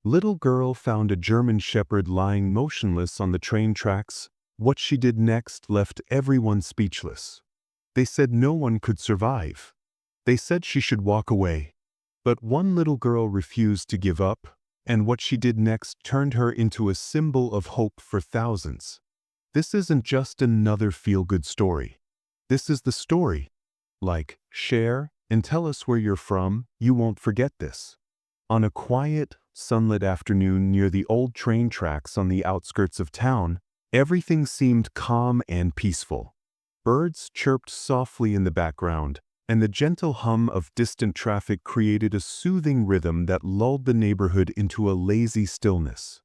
Little girl found a German shepherd lying motionless on the train tracks. What she did next left everyone speechless. They said no one could survive. They said she should walk away. But one little girl refused to give up, and what she did next turned her into a symbol of hope for thousands. This isn't just another feel-good story. This is the story. Like, share, and tell us where you're from. You won't forget this. On a quiet, sunlit afternoon near the old train tracks on the outskirts of town, everything seemed calm and peaceful. Birds chirped softly in the background, and the gentle hum of distant traffic created a soothing rhythm that lulled the neighborhood into a lazy stillness.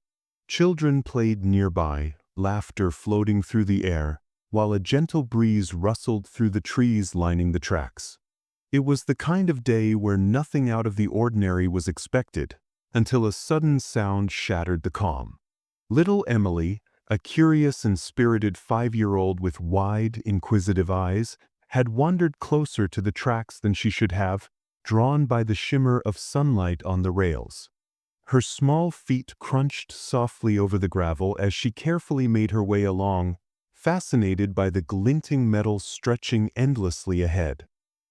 Children played nearby, laughter floating through the air, while a gentle breeze rustled through the trees lining the tracks. It was the kind of day where nothing out of the ordinary was expected, until a sudden sound shattered the calm. Little Emily, a curious and spirited 5-year-old with wide, inquisitive eyes, had wandered closer to the tracks than she should have, drawn by the shimmer of sunlight on the rails. Her small feet crunched softly over the gravel as she carefully made her way along, fascinated by the glinting metal stretching endlessly ahead.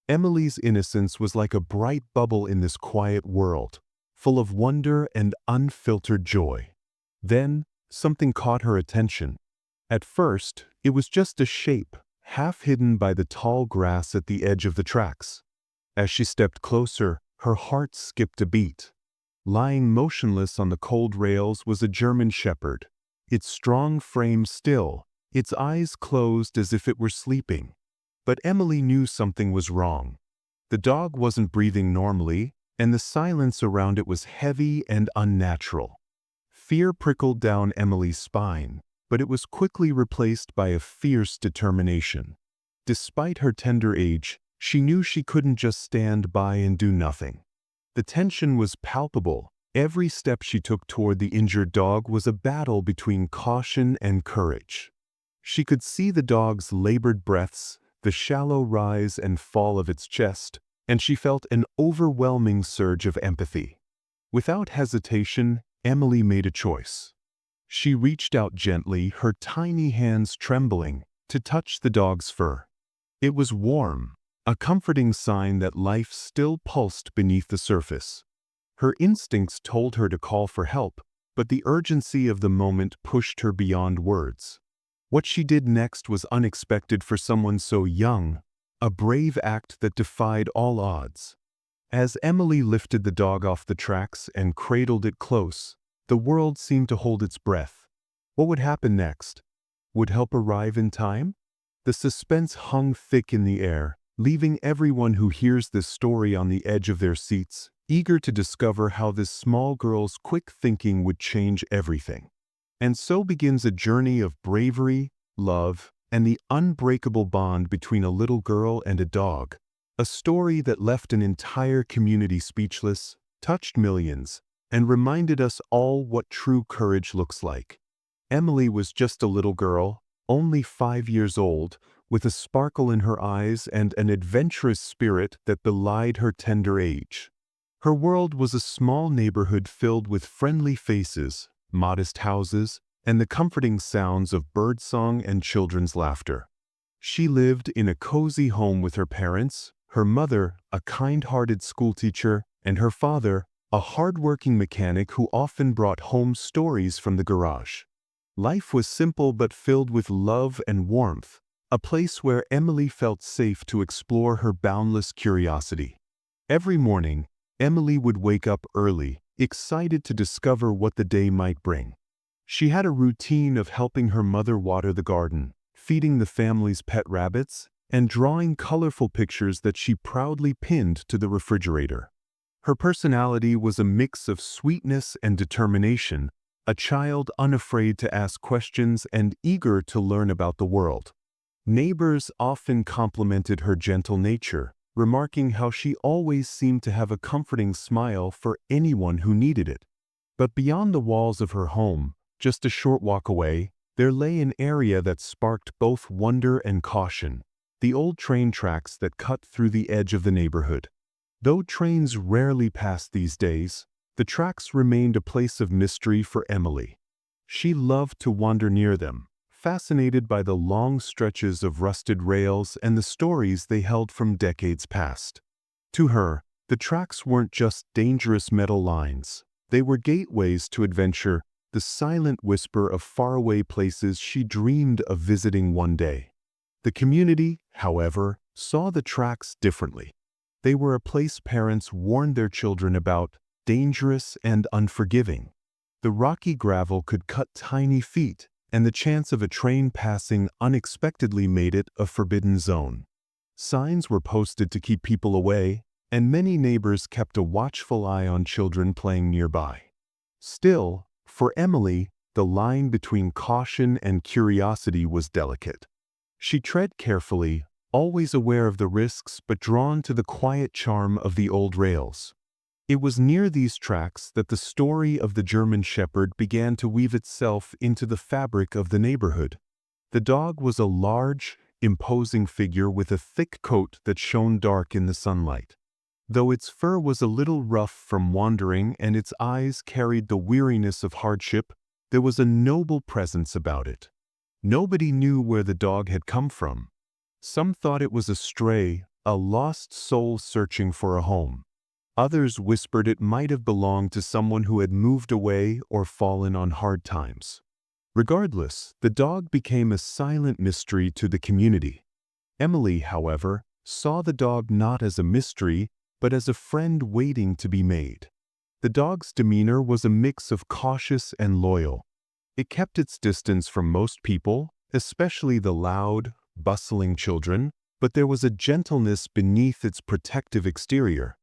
Emily's innocence was like a bright bubble in this quiet world, full of wonder and unfiltered joy. Then, something caught her attention. At first, it was just a shape, half hidden by the tall grass at the edge of the tracks. As she stepped closer, her heart skipped a beat. Lying motionless on the cold rails was a German shepherd, its strong frame still, its eyes closed as if it were sleeping. But Emily knew something was wrong. The dog wasn't breathing normally, and the silence around it was heavy and unnatural. Fear prickled down Emily's spine, but it was quickly replaced by a fierce determination. Despite her tender age, she knew she couldn't just stand by and do nothing. The tension was palpable. Every step she took toward the injured dog was a battle between caution and courage. She could see the dog's labored breaths, the shallow rise and fall of its chest, and she felt an overwhelming surge of empathy. Without hesitation, Emily made a choice. She reached out gently, her tiny hands trembling, to touch the dog's fur. It was warm, a comforting sign that life still pulsed beneath the surface. Her instincts told her to call for help, but the urgency of the moment pushed her beyond words. What she did next was unexpected for someone so young, a brave act that defied all odds. As Emily lifted the dog off the tracks and cradled it close, the world seemed to hold its breath. What would happen next? Would help arrive in time? The suspense hung thick in the air, leaving everyone who hears this story on the edge of their seats, eager to discover how this small girl's quick thinking would change everything. And so begins a journey of bravery, love, and the unbreakable bond between a little girl and a dog. A story that left an entire community speechless, touched millions, and reminded us all what true courage looks like. Emily was just a little girl, only 5 years old, with a sparkle in her eyes and an adventurous spirit that belied her tender age. Her world was a small neighborhood filled with friendly faces, modest houses, and the comforting sounds of birdsong and children's laughter. She lived in a cozy home with her parents, her mother, a kind-hearted schoolteacher, and her father, a hard-working mechanic who often brought home stories from the garage. Life was simple but filled with love and warmth, a place where Emily felt safe to explore her boundless curiosity. Every morning, Emily would wake up early, excited to discover what the day might bring. She had a routine of helping her mother water the garden, feeding the family's pet rabbits, and drawing colorful pictures that she proudly pinned to the refrigerator. Her personality was a mix of sweetness and determination, a child unafraid to ask questions and eager to learn about the world. Neighbors often complimented her gentle nature, remarking how she always seemed to have a comforting smile for anyone who needed it. But beyond the walls of her home, just a short walk away, there lay an area that sparked both wonder and caution, the old train tracks that cut through the edge of the neighborhood. Though trains rarely pass these days, The tracks remained a place of mystery for Emily. She loved to wander near them, fascinated by the long stretches of rusted rails and the stories they held from decades past. To her, the tracks weren't just dangerous metal lines. They were gateways to adventure, the silent whisper of faraway places she dreamed of visiting one day. The community, however, saw the tracks differently. They were a place parents warned their children about, dangerous and unforgiving. The rocky gravel could cut tiny feet, and the chance of a train passing unexpectedly made it a forbidden zone. Signs were posted to keep people away, and many neighbors kept a watchful eye on children playing nearby. Still, for Emily, the line between caution and curiosity was delicate. She tread carefully, always aware of the risks but drawn to the quiet charm of the old rails. It was near these tracks that the story of the German Shepherd began to weave itself into the fabric of the neighborhood. The dog was a large, imposing figure with a thick coat that shone dark in the sunlight. Though its fur was a little rough from wandering and its eyes carried the weariness of hardship, there was a noble presence about it. Nobody knew where the dog had come from. Some thought it was a stray, a lost soul searching for a home. Others whispered it might have belonged to someone who had moved away or fallen on hard times. Regardless, the dog became a silent mystery to the community. Emily, however, saw the dog not as a mystery, but as a friend waiting to be made. The dog's demeanor was a mix of cautious and loyal. It kept its distance from most people, especially the loud, bustling children, but there was a gentleness beneath its protective exterior.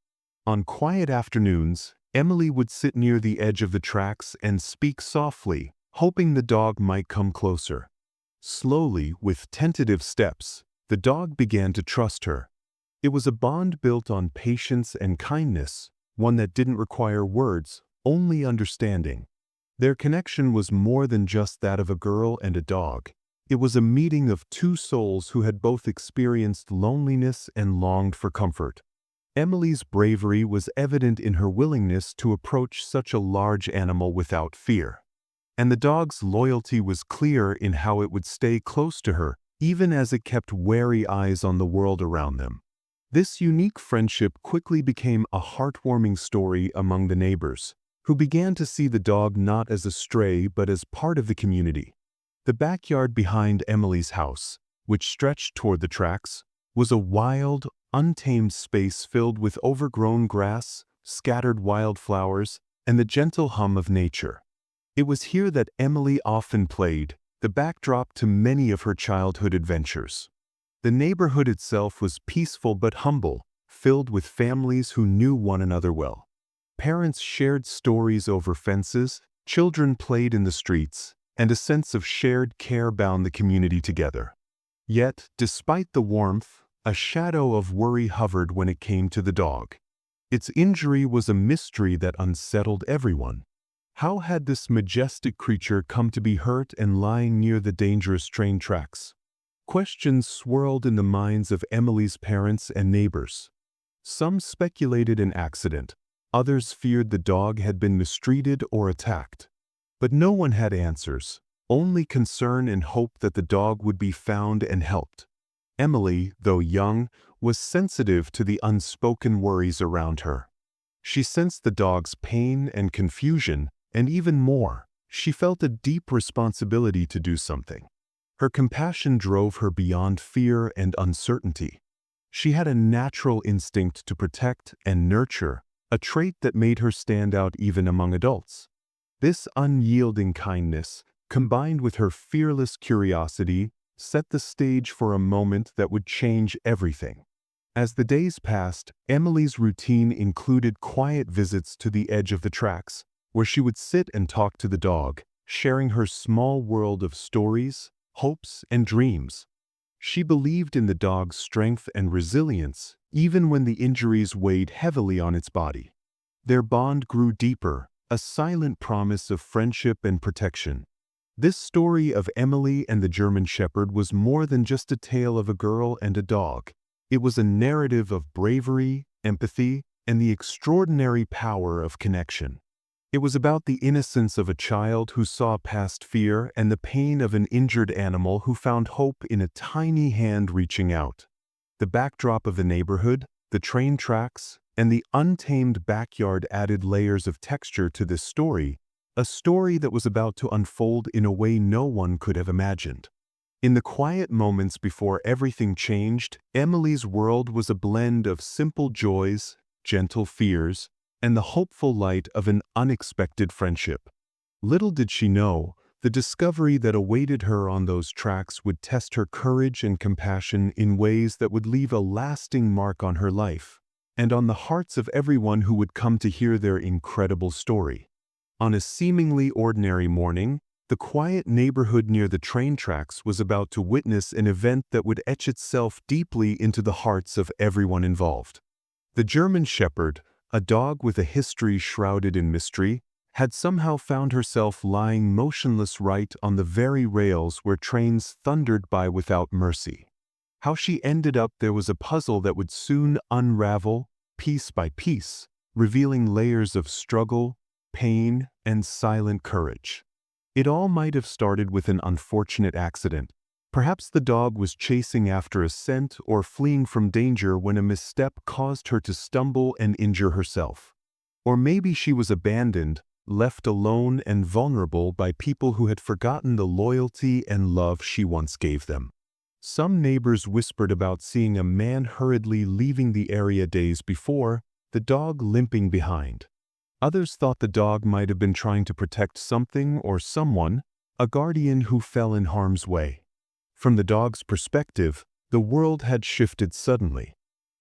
On quiet afternoons, Emily would sit near the edge of the tracks and speak softly, hoping the dog might come closer. Slowly, with tentative steps, the dog began to trust her. It was a bond built on patience and kindness, one that didn't require words, only understanding. Their connection was more than just that of a girl and a dog. It was a meeting of two souls who had both experienced loneliness and longed for comfort. Emily's bravery was evident in her willingness to approach such a large animal without fear. And the dog's loyalty was clear in how it would stay close to her, even as it kept wary eyes on the world around them. This unique friendship quickly became a heartwarming story among the neighbors, who began to see the dog not as a stray but as part of the community. The backyard behind Emily's house, which stretched toward the tracks, was a wild, untamed space filled with overgrown grass, scattered wildflowers, and the gentle hum of nature. It was here that Emily often played, the backdrop to many of her childhood adventures. The neighborhood itself was peaceful but humble, filled with families who knew one another well. Parents shared stories over fences, children played in the streets, and a sense of shared care bound the community together. Yet, despite the warmth, a shadow of worry hovered when it came to the dog. Its injury was a mystery that unsettled everyone. How had this majestic creature come to be hurt and lying near the dangerous train tracks? Questions swirled in the minds of Emily's parents and neighbors. Some speculated an accident. Others feared the dog had been mistreated or attacked. But no one had answers, only concern and hope that the dog would be found and helped. Emily, though young, was sensitive to the unspoken worries around her. She sensed the dog's pain and confusion, and even more, she felt a deep responsibility to do something. Her compassion drove her beyond fear and uncertainty. She had a natural instinct to protect and nurture, a trait that made her stand out even among adults. This unyielding kindness, combined with her fearless curiosity, set the stage for a moment that would change everything. As the days passed, Emily's routine included quiet visits to the edge of the tracks, where she would sit and talk to the dog, sharing her small world of stories, hopes, and dreams. She believed in the dog's strength and resilience, even when the injuries weighed heavily on its body. Their bond grew deeper, a silent promise of friendship and protection. This story of Emily and the German Shepherd was more than just a tale of a girl and a dog. It was a narrative of bravery, empathy, and the extraordinary power of connection. It was about the innocence of a child who saw past fear and the pain of an injured animal who found hope in a tiny hand reaching out. The backdrop of the neighborhood, the train tracks, and the untamed backyard added layers of texture to this story, a story that was about to unfold in a way no one could have imagined. In the quiet moments before everything changed, Emily's world was a blend of simple joys, gentle fears, and the hopeful light of an unexpected friendship. Little did she know, the discovery that awaited her on those tracks would test her courage and compassion in ways that would leave a lasting mark on her life, and on the hearts of everyone who would come to hear their incredible story. On a seemingly ordinary morning, the quiet neighborhood near the train tracks was about to witness an event that would etch itself deeply into the hearts of everyone involved. The German Shepherd, a dog with a history shrouded in mystery, had somehow found herself lying motionless right on the very rails where trains thundered by without mercy. How she ended up there was a puzzle that would soon unravel, piece by piece, revealing layers of struggle, pain, and silent courage. It all might have started with an unfortunate accident. Perhaps the dog was chasing after a scent or fleeing from danger when a misstep caused her to stumble and injure herself. Or maybe she was abandoned, left alone and vulnerable by people who had forgotten the loyalty and love she once gave them. Some neighbors whispered about seeing a man hurriedly leaving the area days before, the dog limping behind. Others thought the dog might have been trying to protect something or someone, a guardian who fell in harm's way. From the dog's perspective, the world had shifted suddenly.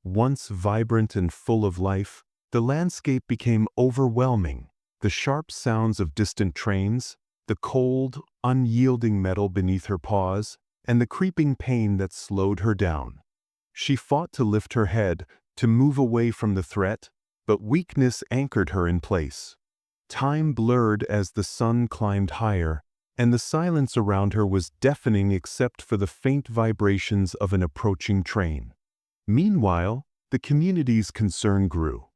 Once vibrant and full of life, the landscape became overwhelming. The sharp sounds of distant trains, the cold, unyielding metal beneath her paws, and the creeping pain that slowed her down. She fought to lift her head, to move away from the threat, but weakness anchored her in place. Time blurred as the sun climbed higher, and the silence around her was deafening except for the faint vibrations of an approaching train. Meanwhile, the community's concern grew.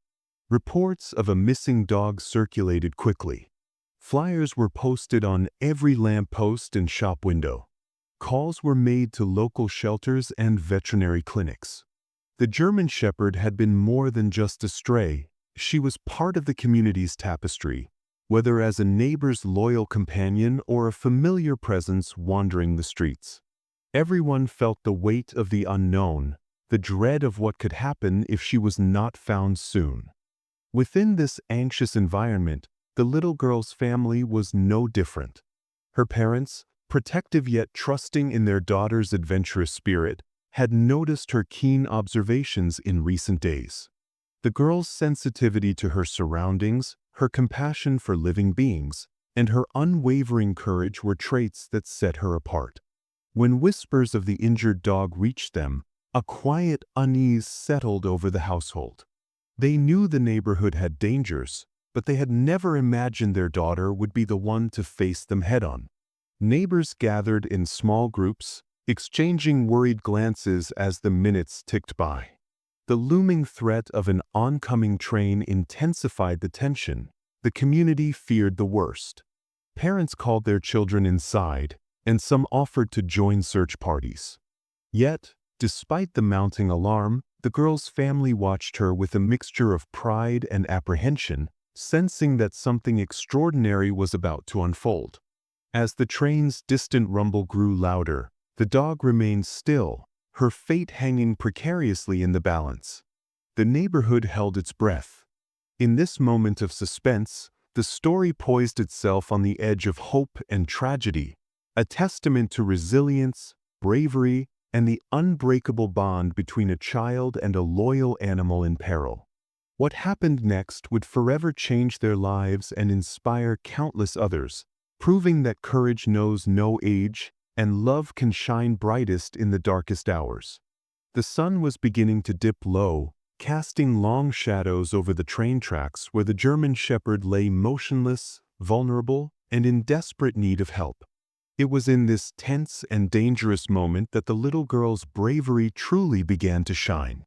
Reports of a missing dog circulated quickly. Flyers were posted on every lamppost and shop window. Calls were made to local shelters and veterinary clinics. The German Shepherd had been more than just a stray. She was part of the community's tapestry, whether as a neighbor's loyal companion or a familiar presence wandering the streets. Everyone felt the weight of the unknown, the dread of what could happen if she was not found soon. Within this anxious environment, the little girl's family was no different. Her parents, protective yet trusting in their daughter's adventurous spirit, had noticed her keen observations in recent days. The girl's sensitivity to her surroundings, her compassion for living beings, and her unwavering courage were traits that set her apart. When whispers of the injured dog reached them, a quiet unease settled over the household. They knew the neighborhood had dangers, but they had never imagined their daughter would be the one to face them head-on. Neighbors gathered in small groups, exchanging worried glances as the minutes ticked by. The looming threat of an oncoming train intensified the tension. The community feared the worst. Parents called their children inside, and some offered to join search parties. Yet, despite the mounting alarm, the girl's family watched her with a mixture of pride and apprehension, sensing that something extraordinary was about to unfold. As the train's distant rumble grew louder, the dog remained still, her fate hanging precariously in the balance. The neighborhood held its breath. In this moment of suspense, the story poised itself on the edge of hope and tragedy, a testament to resilience, bravery, and the unbreakable bond between a child and a loyal animal in peril. What happened next would forever change their lives and inspire countless others, proving that courage knows no age and love can shine brightest in the darkest hours. The sun was beginning to dip low, casting long shadows over the train tracks where the German Shepherd lay motionless, vulnerable, and in desperate need of help. It was in this tense and dangerous moment that the little girl's bravery truly began to shine.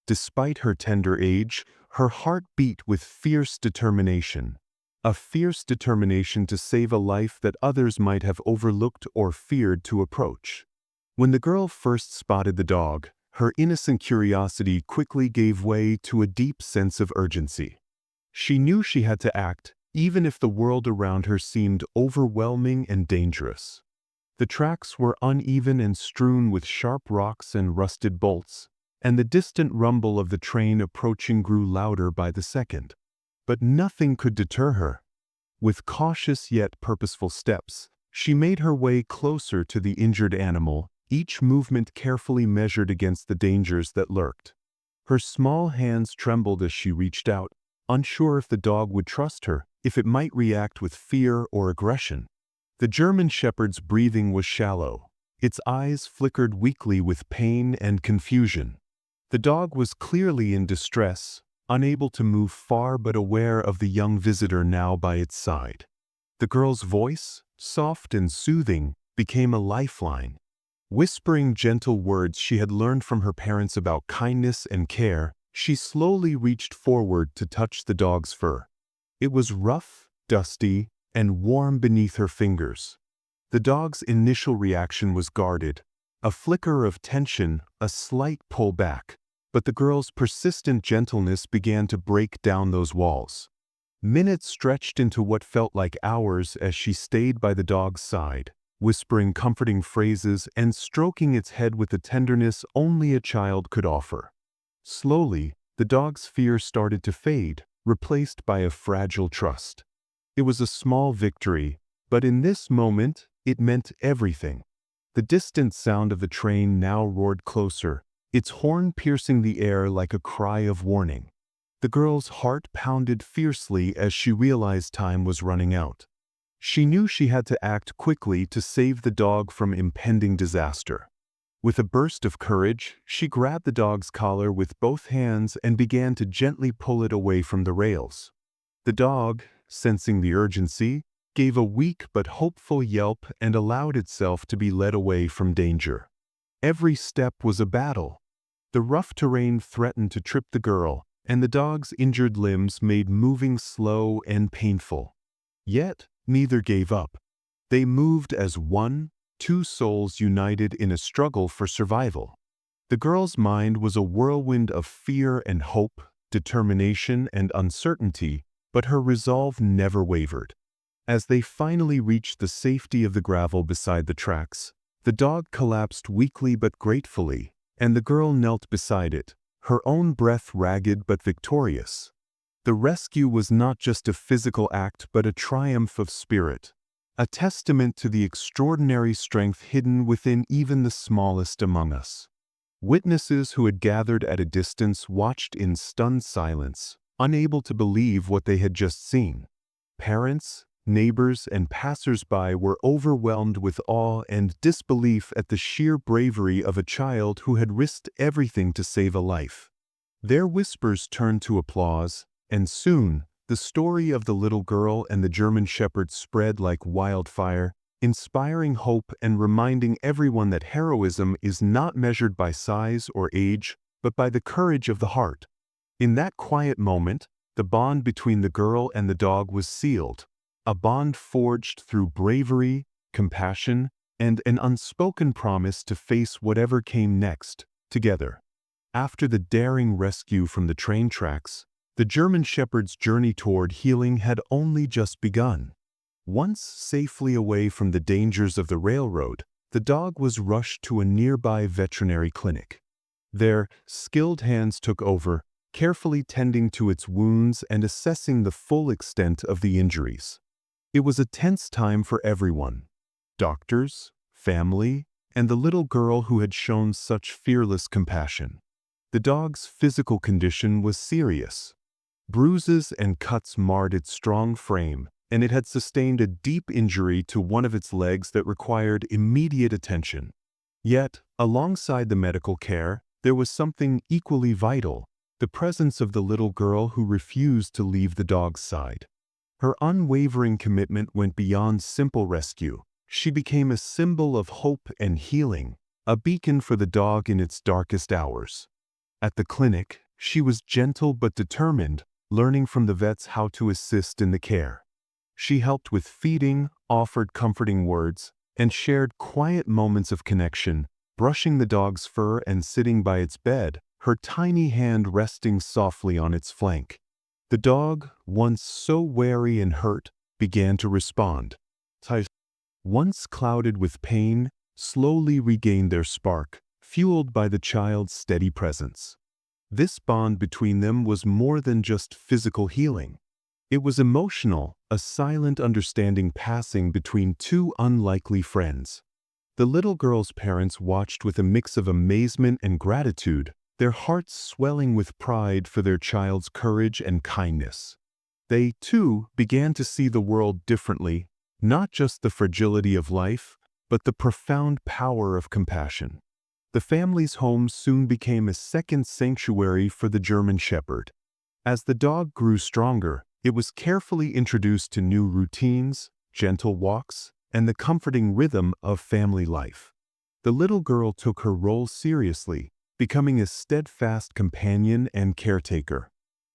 Despite her tender age, Her heart beat with fierce determination. A fierce determination to save a life that others might have overlooked or feared to approach. When the girl first spotted the dog, her innocent curiosity quickly gave way to a deep sense of urgency. She knew she had to act, even if the world around her seemed overwhelming and dangerous. The tracks were uneven and strewn with sharp rocks and rusted bolts, and the distant rumble of the train approaching grew louder by the second. But nothing could deter her. With cautious yet purposeful steps, she made her way closer to the injured animal, each movement carefully measured against the dangers that lurked. Her small hands trembled as she reached out, unsure if the dog would trust her, if it might react with fear or aggression. The German Shepherd's breathing was shallow. Its eyes flickered weakly with pain and confusion. The dog was clearly in distress, unable to move far but aware of the young visitor now by its side. The girl's voice, soft and soothing, became a lifeline. Whispering gentle words she had learned from her parents about kindness and care, she slowly reached forward to touch the dog's fur. It was rough, dusty, and warm beneath her fingers. The dog's initial reaction was guarded, a flicker of tension, a slight pull back, but the girl's persistent gentleness began to break down those walls. Minutes stretched into what felt like hours as she stayed by the dog's side, whispering comforting phrases and stroking its head with the tenderness only a child could offer. Slowly, the dog's fear started to fade, replaced by a fragile trust. It was a small victory, but in this moment, it meant everything. The distant sound of the train now roared closer, its horn piercing the air like a cry of warning. The girl's heart pounded fiercely as she realized time was running out. She knew she had to act quickly to save the dog from impending disaster. With a burst of courage, she grabbed the dog's collar with both hands and began to gently pull it away from the rails. The dog, sensing the urgency, gave a weak but hopeful yelp and allowed itself to be led away from danger. Every step was a battle. The rough terrain threatened to trip the girl, and the dog's injured limbs made moving slow and painful. Yet, neither gave up. They moved as one, two souls united in a struggle for survival. The girl's mind was a whirlwind of fear and hope, determination and uncertainty, but her resolve never wavered. As they finally reached the safety of the gravel beside the tracks, the dog collapsed weakly but gratefully, and the girl knelt beside it, her own breath ragged but victorious. The rescue was not just a physical act but a triumph of spirit, a testament to the extraordinary strength hidden within even the smallest among us. Witnesses who had gathered at a distance watched in stunned silence, unable to believe what they had just seen. Parents, neighbors, and passers-by were overwhelmed with awe and disbelief at the sheer bravery of a child who had risked everything to save a life. Their whispers turned to applause, and soon, the story of the little girl and the German Shepherd spread like wildfire, inspiring hope and reminding everyone that heroism is not measured by size or age, but by the courage of the heart. In that quiet moment, the bond between the girl and the dog was sealed, a bond forged through bravery, compassion, and an unspoken promise to face whatever came next, together. After the daring rescue from the train tracks, the German Shepherd's journey toward healing had only just begun. Once safely away from the dangers of the railroad, the dog was rushed to a nearby veterinary clinic. There, skilled hands took over, carefully tending to its wounds and assessing the full extent of the injuries. It was a tense time for everyone: doctors, family, and the little girl who had shown such fearless compassion. The dog's physical condition was serious. Bruises and cuts marred its strong frame, and it had sustained a deep injury to one of its legs that required immediate attention. Yet, alongside the medical care, there was something equally vital: the presence of the little girl who refused to leave the dog's side. Her unwavering commitment went beyond simple rescue. She became a symbol of hope and healing, a beacon for the dog in its darkest hours. At the clinic, She was gentle but determined, learning from the vets how to assist in the care. She helped with feeding, offered comforting words, and shared quiet moments of connection, brushing the dog's fur and sitting by its bed, her tiny hand resting softly on its flank. The dog, once so wary and hurt, began to respond. Once clouded with pain, slowly regained their spark, fueled by the child's steady presence. This bond between them was more than just physical healing. It was emotional, a silent understanding passing between two unlikely friends. The little girl's parents watched with a mix of amazement and gratitude, their hearts swelling with pride for their child's courage and kindness. They, too, began to see the world differently, not just the fragility of life, but the profound power of compassion. The family's home soon became a second sanctuary for the German Shepherd. As the dog grew stronger, it was carefully introduced to new routines, gentle walks, and the comforting rhythm of family life. The little girl took her role seriously, becoming a steadfast companion and caretaker.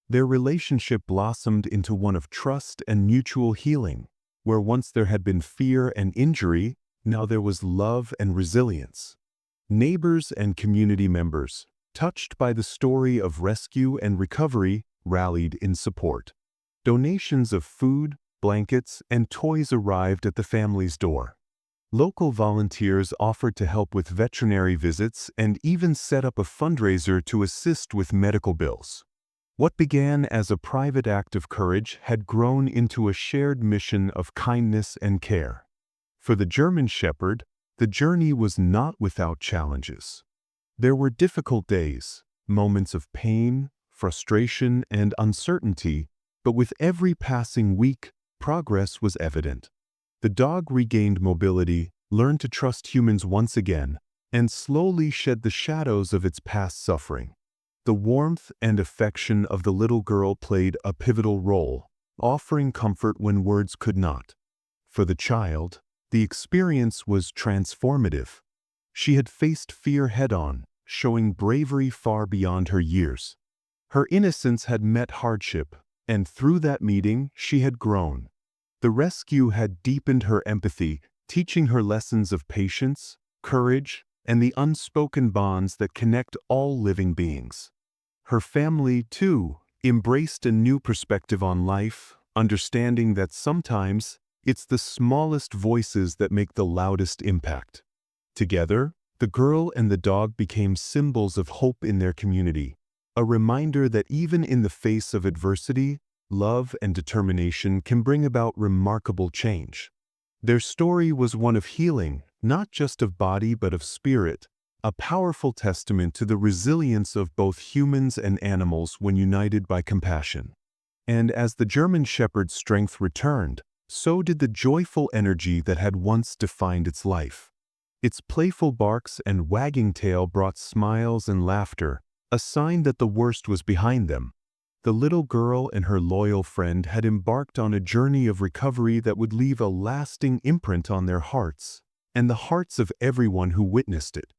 Their relationship blossomed into one of trust and mutual healing, where once there had been fear and injury, now there was love and resilience. Neighbors and community members, touched by the story of rescue and recovery, rallied in support. Donations of food, blankets, and toys arrived at the family's door. Local volunteers offered to help with veterinary visits and even set up a fundraiser to assist with medical bills. What began as a private act of courage had grown into a shared mission of kindness and care. For the German Shepherd, the journey was not without challenges. There were difficult days, moments of pain, frustration, and uncertainty, but with every passing week, progress was evident. The dog regained mobility, learned to trust humans once again, and slowly shed the shadows of its past suffering. The warmth and affection of the little girl played a pivotal role, offering comfort when words could not. For the child, the experience was transformative. She had faced fear head-on, showing bravery far beyond her years. Her innocence had met hardship, and through that meeting, she had grown. The rescue had deepened her empathy, teaching her lessons of patience, courage, and the unspoken bonds that connect all living beings. Her family, too, embraced a new perspective on life, understanding that sometimes it's the smallest voices that make the loudest impact. Together, the girl and the dog became symbols of hope in their community, a reminder that even in the face of adversity, love and determination can bring about remarkable change. Their story was one of healing, not just of body but of spirit, a powerful testament to the resilience of both humans and animals when united by compassion. And as the German Shepherd's strength returned, so did the joyful energy that had once defined its life. Its playful barks and wagging tail brought smiles and laughter, a sign that the worst was behind them. The little girl and her loyal friend had embarked on a journey of recovery that would leave a lasting imprint on their hearts, and the hearts of everyone who witnessed it.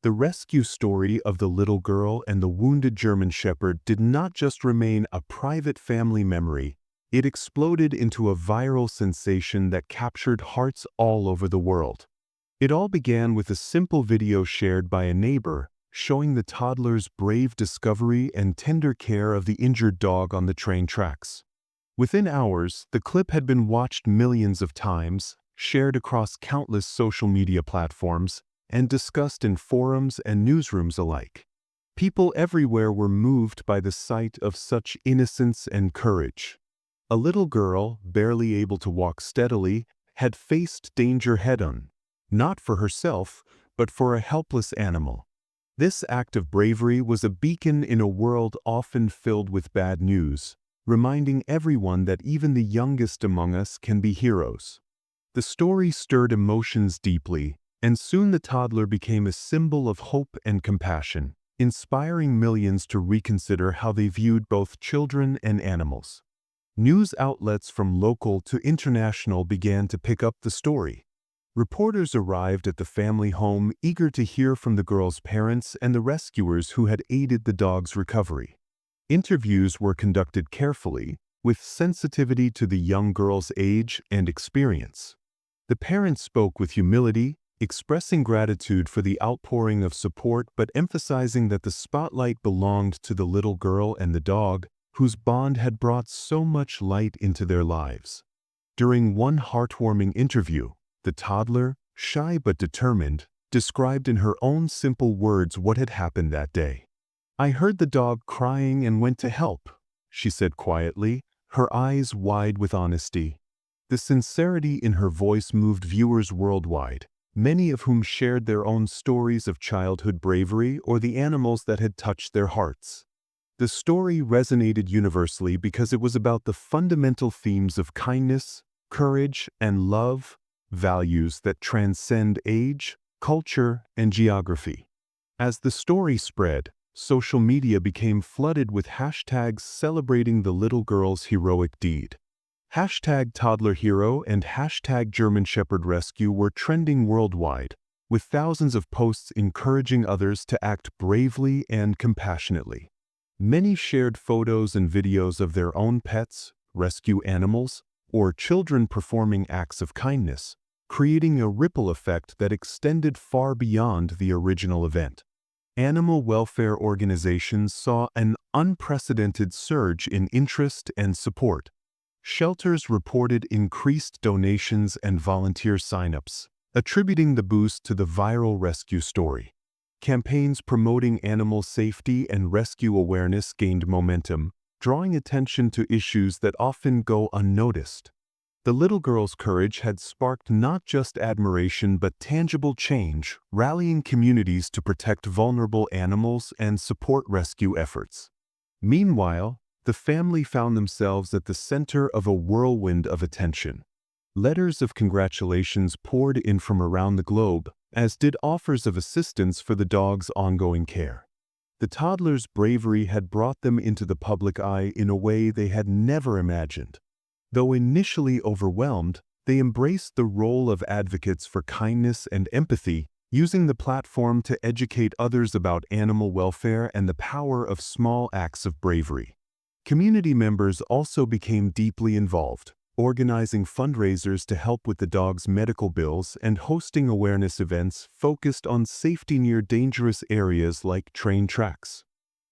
The rescue story of the little girl and the wounded German Shepherd did not just remain a private family memory, it exploded into a viral sensation that captured hearts all over the world. It all began with a simple video shared by a neighbor, showing the toddler's brave discovery and tender care of the injured dog on the train tracks. Within hours, the clip had been watched millions of times, shared across countless social media platforms, and discussed in forums and newsrooms alike. People everywhere were moved by the sight of such innocence and courage. A little girl, barely able to walk steadily, had faced danger head-on, not for herself, but for a helpless animal. This act of bravery was a beacon in a world often filled with bad news, reminding everyone that even the youngest among us can be heroes. The story stirred emotions deeply, and soon the toddler became a symbol of hope and compassion, inspiring millions to reconsider how they viewed both children and animals. News outlets from local to international began to pick up the story. Reporters arrived at the family home eager to hear from the girl's parents and the rescuers who had aided the dog's recovery. Interviews were conducted carefully, with sensitivity to the young girl's age and experience. The parents spoke with humility, expressing gratitude for the outpouring of support but emphasizing that the spotlight belonged to the little girl and the dog, whose bond had brought so much light into their lives. During one heartwarming interview, the toddler, shy but determined, described in her own simple words what had happened that day. "I heard the dog crying and went to help," she said quietly, her eyes wide with honesty. The sincerity in her voice moved viewers worldwide, many of whom shared their own stories of childhood bravery or the animals that had touched their hearts. The story resonated universally because it was about the fundamental themes of kindness, courage, and love, values that transcend age, culture, and geography. As the story spread, social media became flooded with hashtags celebrating the little girl's heroic deed. Hashtag toddler hero and hashtag German Shepherd rescue were trending worldwide, with thousands of posts encouraging others to act bravely and compassionately. Many shared photos and videos of their own pets, rescue animals, or children performing acts of kindness, creating a ripple effect that extended far beyond the original event. Animal welfare organizations saw an unprecedented surge in interest and support. Shelters reported increased donations and volunteer signups, attributing the boost to the viral rescue story. Campaigns promoting animal safety and rescue awareness gained momentum, drawing attention to issues that often go unnoticed. The little girl's courage had sparked not just admiration but tangible change, rallying communities to protect vulnerable animals and support rescue efforts. Meanwhile, the family found themselves at the center of a whirlwind of attention. Letters of congratulations poured in from around the globe, as did offers of assistance for the dog's ongoing care. The toddler's bravery had brought them into the public eye in a way they had never imagined. Though initially overwhelmed, they embraced the role of advocates for kindness and empathy, using the platform to educate others about animal welfare and the power of small acts of bravery. Community members also became deeply involved, organizing fundraisers to help with the dog's medical bills and hosting awareness events focused on safety near dangerous areas like train tracks.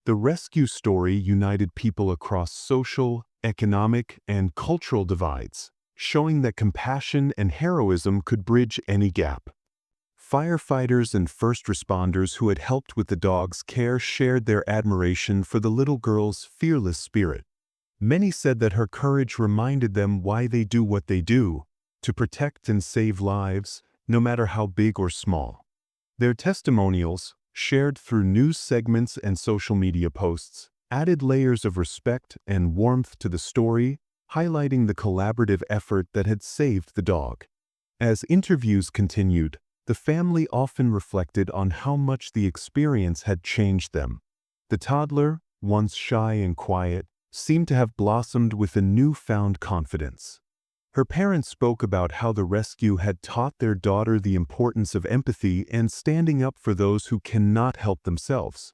The rescue story united people across social, economic, and cultural divides, showing that compassion and heroism could bridge any gap. Firefighters and first responders who had helped with the dog's care shared their admiration for the little girl's fearless spirit. Many said that her courage reminded them why they do what they do, to protect and save lives, no matter how big or small. Their testimonials, shared through news segments and social media posts, added layers of respect and warmth to the story, highlighting the collaborative effort that had saved the dog. As interviews continued, the family often reflected on how much the experience had changed them. The toddler, once shy and quiet, seemed to have blossomed with a newfound confidence. Her parents spoke about how the rescue had taught their daughter the importance of empathy and standing up for those who cannot help themselves.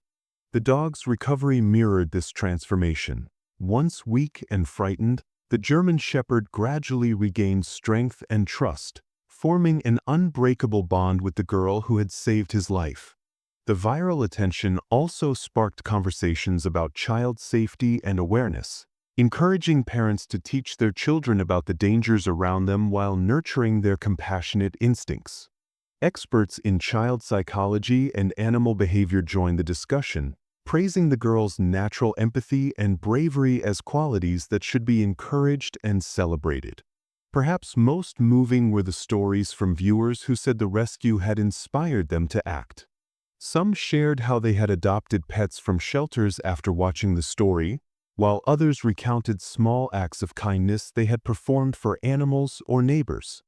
The dog's recovery mirrored this transformation. Once weak and frightened, the German Shepherd gradually regained strength and trust, forming an unbreakable bond with the girl who had saved his life. The viral attention also sparked conversations about child safety and awareness, encouraging parents to teach their children about the dangers around them while nurturing their compassionate instincts. Experts in child psychology and animal behavior joined the discussion, praising the girl's natural empathy and bravery as qualities that should be encouraged and celebrated. Perhaps most moving were the stories from viewers who said the rescue had inspired them to act. Some shared how they had adopted pets from shelters after watching the story, while others recounted small acts of kindness they had performed for animals or neighbors.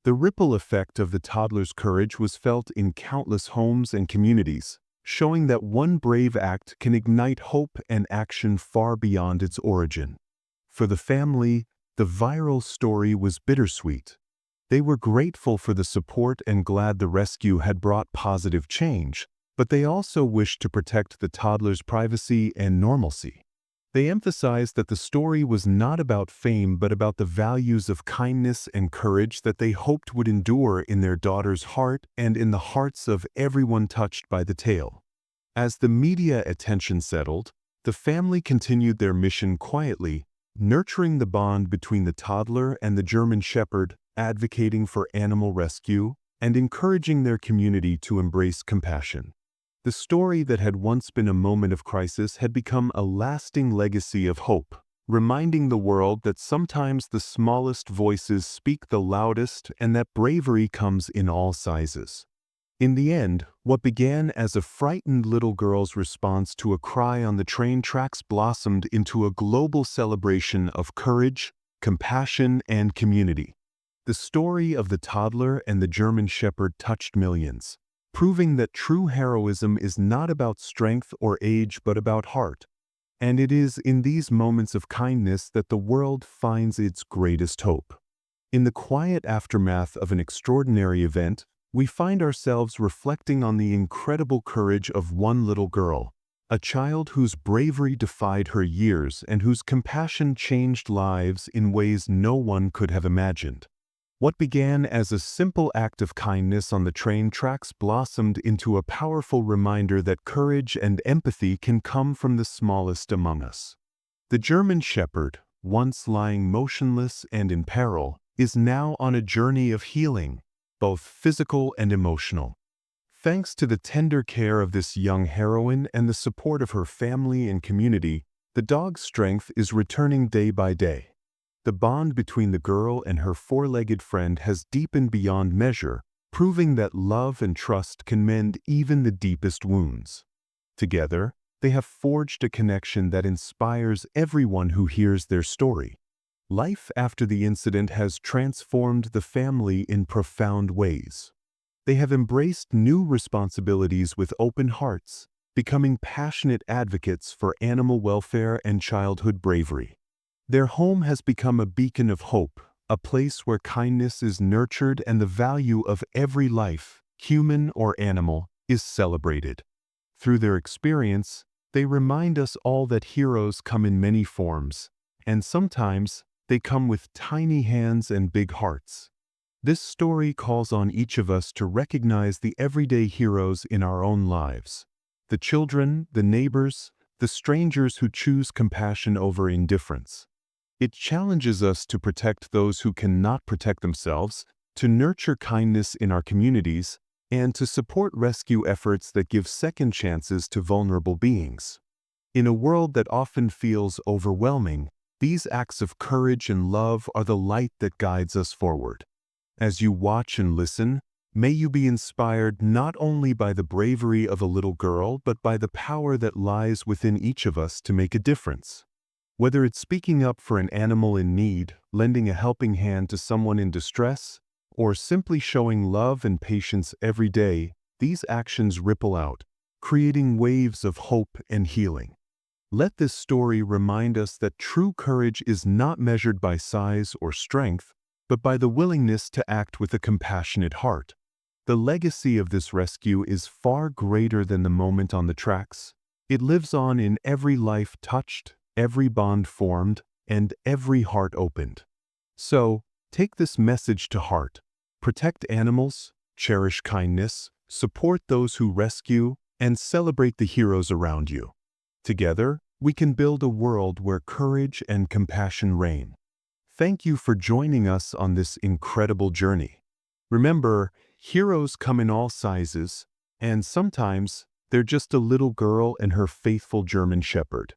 The ripple effect of the toddler's courage was felt in countless homes and communities, showing that one brave act can ignite hope and action far beyond its origin. For the family, the viral story was bittersweet. They were grateful for the support and glad the rescue had brought positive change, but they also wished to protect the toddler's privacy and normalcy. They emphasized that the story was not about fame but about the values of kindness and courage that they hoped would endure in their daughter's heart and in the hearts of everyone touched by the tale. As the media attention settled, the family continued their mission quietly, nurturing the bond between the toddler and the German Shepherd, advocating for animal rescue, and encouraging their community to embrace compassion. The story that had once been a moment of crisis had become a lasting legacy of hope, reminding the world that sometimes the smallest voices speak the loudest and that bravery comes in all sizes. In the end, what began as a frightened little girl's response to a cry on the train tracks blossomed into a global celebration of courage, compassion, and community. The story of the toddler and the German Shepherd touched millions, proving that true heroism is not about strength or age but about heart. And it is in these moments of kindness that the world finds its greatest hope. In the quiet aftermath of an extraordinary event, we find ourselves reflecting on the incredible courage of one little girl, a child whose bravery defied her years and whose compassion changed lives in ways no one could have imagined. What began as a simple act of kindness on the train tracks blossomed into a powerful reminder that courage and empathy can come from the smallest among us. The German Shepherd, once lying motionless and in peril, is now on a journey of healing, both physical and emotional. Thanks to the tender care of this young heroine and the support of her family and community, the dog's strength is returning day by day. The bond between the girl and her four-legged friend has deepened beyond measure, proving that love and trust can mend even the deepest wounds. Together, they have forged a connection that inspires everyone who hears their story. Life after the incident has transformed the family in profound ways. They have embraced new responsibilities with open hearts, becoming passionate advocates for animal welfare and childhood bravery. Their home has become a beacon of hope, a place where kindness is nurtured and the value of every life, human or animal, is celebrated. Through their experience, they remind us all that heroes come in many forms, and sometimes they come with tiny hands and big hearts. This story calls on each of us to recognize the everyday heroes in our own lives. The children, the neighbors, the strangers who choose compassion over indifference. It challenges us to protect those who cannot protect themselves, to nurture kindness in our communities, and to support rescue efforts that give second chances to vulnerable beings. In a world that often feels overwhelming, these acts of courage and love are the light that guides us forward. As you watch and listen, may you be inspired not only by the bravery of a little girl but by the power that lies within each of us to make a difference. Whether it's speaking up for an animal in need, lending a helping hand to someone in distress, or simply showing love and patience every day, these actions ripple out, creating waves of hope and healing. Let this story remind us that true courage is not measured by size or strength, but by the willingness to act with a compassionate heart. The legacy of this rescue is far greater than the moment on the tracks. It lives on in every life touched, every bond formed, and every heart opened. So, take this message to heart. Protect animals, cherish kindness, support those who rescue, and celebrate the heroes around you. Together, we can build a world where courage and compassion reign. Thank you for joining us on this incredible journey. Remember, heroes come in all sizes, and sometimes they're just a little girl and her faithful German Shepherd.